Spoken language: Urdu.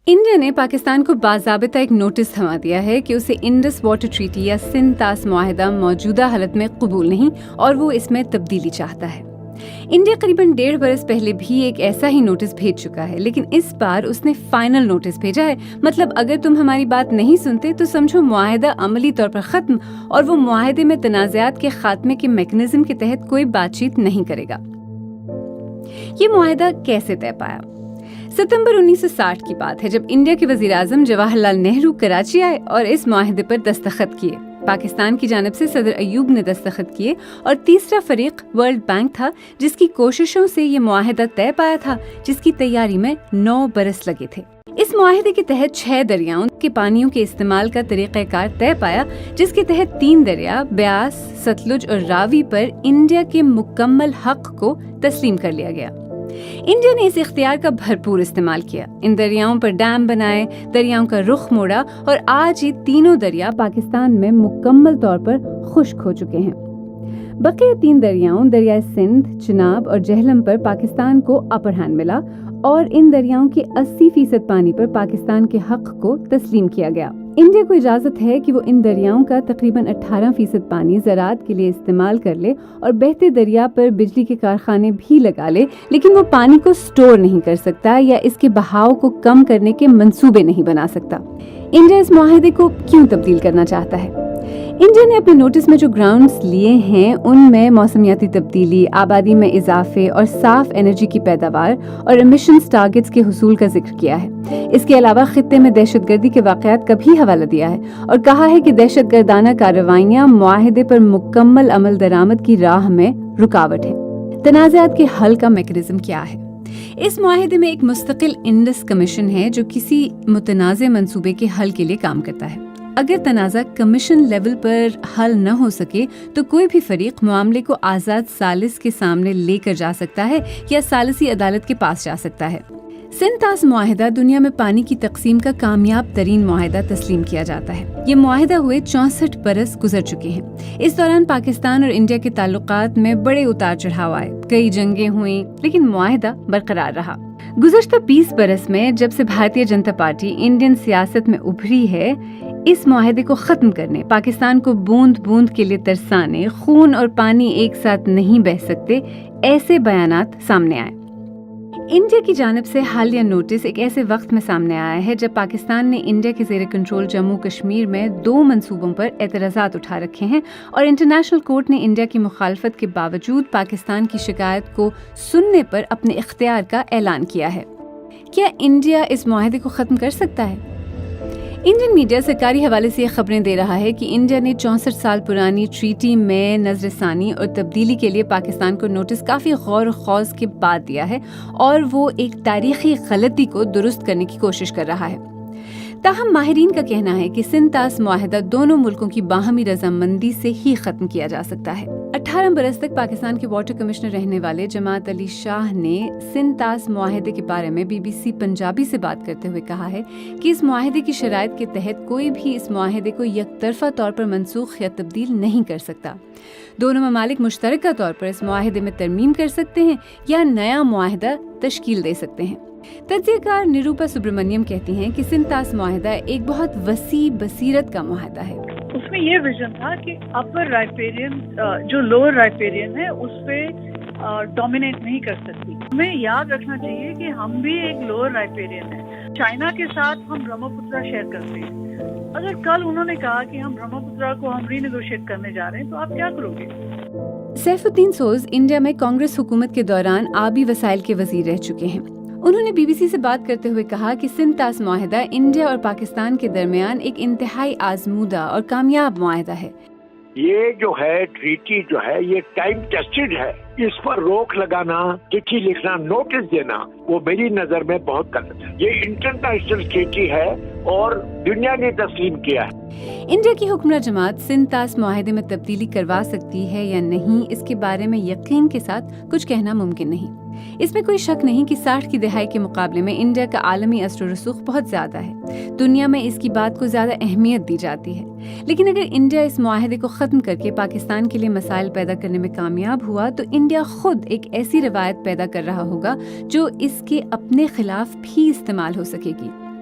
انڈیا نے پاکستان کو باضابطہ ایک نوٹس تھما دیا ہے کہ اسے انڈس واٹر ٹریٹی یا سندھ طاس معاہدہ موجودہ حالت میں قبول نہیں اور وہ اس میں تبدیلی چاہتا ہے۔ انڈیا قریباً 1.5 برس پہلے بھی ایک ایسا ہی نوٹس بھیج چکا ہے، لیکن اس بار اس نے فائنل نوٹس بھیجا ہے۔ مطلب اگر تم ہماری بات نہیں سنتے تو سمجھو معاہدہ عملی طور پر ختم، اور وہ معاہدے میں تنازعات کے خاتمے کے میکانزم کے تحت کوئی بات چیت نہیں کرے گا۔ یہ معاہدہ کیسے طے پایا؟ ستمبر 1960 کی بات ہے، جب انڈیا کے وزیر اعظم جواہر لال نہرو کراچی آئے اور اس معاہدے پر دستخط کیے۔ پاکستان کی جانب سے صدر ایوب نے دستخط کیے اور تیسرا فریق ورلڈ بینک تھا، جس کی کوششوں سے یہ معاہدہ طے پایا تھا، جس کی تیاری میں 9 برس لگے تھے۔ اس معاہدے کے تحت 6 دریاؤں کے پانیوں کے استعمال کا طریقہ کار طے پایا، جس کے تحت 3 دریا بیاس، ستلج اور راوی پر انڈیا کے مکمل حق کو تسلیم کر لیا گیا۔ انڈیا نے اس اختیار کا بھرپور استعمال کیا، ان دریاؤں پر ڈیم بنائے، دریاؤں کا رخ موڑا، اور آج یہ تینوں دریا پاکستان میں مکمل طور پر خشک ہو چکے ہیں۔ بقیہ 3 دریاؤں دریائے سندھ، چناب اور جہلم پر پاکستان کو اپر ہینڈ ملا، اور ان دریاؤں کے 80% پانی پر پاکستان کے حق کو تسلیم کیا گیا۔ انڈیا کو اجازت ہے کہ وہ ان دریاؤں کا تقریباً 18% پانی زراعت کے لیے استعمال کر لے اور بہتے دریا پر بجلی کے کارخانے بھی لگا لے، لیکن وہ پانی کو سٹور نہیں کر سکتا یا اس کے بہاؤ کو کم کرنے کے منصوبے نہیں بنا سکتا۔ انڈیا اس معاہدے کو کیوں تبدیل کرنا چاہتا ہے؟ انڈیا نے اپنے نوٹس میں جو گراؤنڈز لیے ہیں ان میں موسمیاتی تبدیلی، آبادی میں اضافے اور صاف انرجی کی پیداوار اور ایمیشنز ٹارگٹس کے حصول کا ذکر کیا ہے۔ اس کے علاوہ خطے میں دہشت گردی کے واقعات کا بھی حوالہ دیا ہے اور کہا ہے کہ دہشت گردانہ کارروائیاں معاہدے پر مکمل عمل درآمد کی راہ میں رکاوٹ ہے۔ تنازعات کے حل کا میکانزم کیا ہے؟ اس معاہدے میں ایک مستقل انڈس کمیشن ہے جو کسی متنازع منصوبے کے حل کے لیے کام کرتا ہے۔ اگر تنازع کمیشن لیول پر حل نہ ہو سکے تو کوئی بھی فریق معاملے کو آزاد ثالث کے سامنے لے کر جا سکتا ہے یا ثالثی عدالت کے پاس جا سکتا ہے۔ سندھ طاس معاہدہ دنیا میں پانی کی تقسیم کا کامیاب ترین معاہدہ تسلیم کیا جاتا ہے۔ یہ معاہدہ ہوئے 64 برس گزر چکے ہیں۔ اس دوران پاکستان اور انڈیا کے تعلقات میں بڑے اتار چڑھاؤ آئے، کئی جنگیں ہوئیں، لیکن معاہدہ برقرار رہا۔ گزشتہ 20 برس میں جب سے بھارتیہ جنتا پارٹی انڈین سیاست میں ابھری ہے، اس معاہدے کو ختم کرنے، پاکستان کو بوند بوند کے لیے ترسانے، خون اور پانی ایک ساتھ نہیں بہہ سکتے، ایسے بیانات سامنے آئے۔ انڈیا کی جانب سے حالیہ نوٹس ایک ایسے وقت میں سامنے آیا ہے جب پاکستان نے انڈیا کے زیر کنٹرول جموں کشمیر میں 2 منصوبوں پر اعتراضات اٹھا رکھے ہیں، اور انٹرنیشنل کورٹ نے انڈیا کی مخالفت کے باوجود پاکستان کی شکایت کو سننے پر اپنے اختیار کا اعلان کیا ہے۔ کیا انڈیا اس معاہدے کو ختم کر سکتا ہے؟ انڈین میڈیا سرکاری حوالے سے یہ خبریں دے رہا ہے کہ انڈیا نے 64 سال پرانی ٹریٹی میں نظر ثانی اور تبدیلی کے لیے پاکستان کو نوٹس کافی غور و خوض کے بعد دیا ہے، اور وہ ایک تاریخی غلطی کو درست کرنے کی کوشش کر رہا ہے۔ تاہم ماہرین کا کہنا ہے کہ سندھ طاس معاہدہ دونوں ملکوں کی باہمی رضامندی سے ہی ختم کیا جا سکتا ہے۔ 18 برس تک پاکستان کے واٹر کمشنر رہنے والے جماعت علی شاہ نے سندھ طاس معاہدے کے بارے میں BBC پنجابی سے بات کرتے ہوئے کہا ہے کہ اس معاہدے کی شرائط کے تحت کوئی بھی اس معاہدے کو یک طرفہ طور پر منسوخ یا تبدیل نہیں کر سکتا۔ دونوں ممالک مشترکہ طور پر اس معاہدے میں ترمیم کر سکتے ہیں یا نیا معاہدہ تشکیل دے سکتے ہیں۔ تجزیہ کار نروپا سبرمنیم کہتی ہیں کہ سندھ طاس معاہدہ ایک بہت وسیع بصیرت کا معاہدہ ہے۔ اس میں یہ ویژن تھا کہ اپر رائپیرین جو لوور رائپیرین ہے اس پہ ڈومینیٹ نہیں کر سکتی۔ ہمیں یاد رکھنا چاہیے کہ ہم بھی ایک لوور رائپیرین ہیں۔ چائنا کے ساتھ ہم برہمپترا شیئر کرتے ہیں۔ اگر کل انہوں نے کہا کہ ہم برہمپترا کو ہم ری نیگوشیٹ کرنے جا رہے ہیں تو آپ کیا کرو گے؟ سیف الدین سوز انڈیا میں کانگریس حکومت کے دوران آبی وسائل کے وزیر رہ چکے ہیں۔ انہوں نے BBC سے بات کرتے ہوئے کہا کہ سندھ طاس معاہدہ انڈیا اور پاکستان کے درمیان ایک انتہائی آزمودہ اور کامیاب معاہدہ ہے۔ یہ جو ہے ٹریٹی جو ہے یہ ٹائم ٹیسٹڈ ہے۔ اس پر روک لگانا، چٹھی لکھنا، نوٹس دینا وہ میری نظر میں بہت غلط ہے۔ یہ انٹرنیشنل ٹریٹی ہے اور دنیا نے تسلیم کیا ہے۔ انڈیا کی حکمراں جماعت سندھ طاس معاہدے میں تبدیلی کروا سکتی ہے یا نہیں، اس کے بارے میں یقین کے ساتھ کچھ کہنا ممکن نہیں۔ اس میں کوئی شک نہیں کہ 60 کی دہائی کے مقابلے میں انڈیا کا عالمی اثر و رسوخ بہت زیادہ ہے۔ دنیا میں اس کی بات کو زیادہ اہمیت دی جاتی ہے۔ لیکن اگر انڈیا اس معاہدے کو ختم کر کے پاکستان کے لیے مسائل پیدا کرنے میں کامیاب ہوا تو انڈیا خود ایک ایسی روایت پیدا کر رہا ہوگا جو اس کے اپنے خلاف بھی استعمال ہو سکے گی۔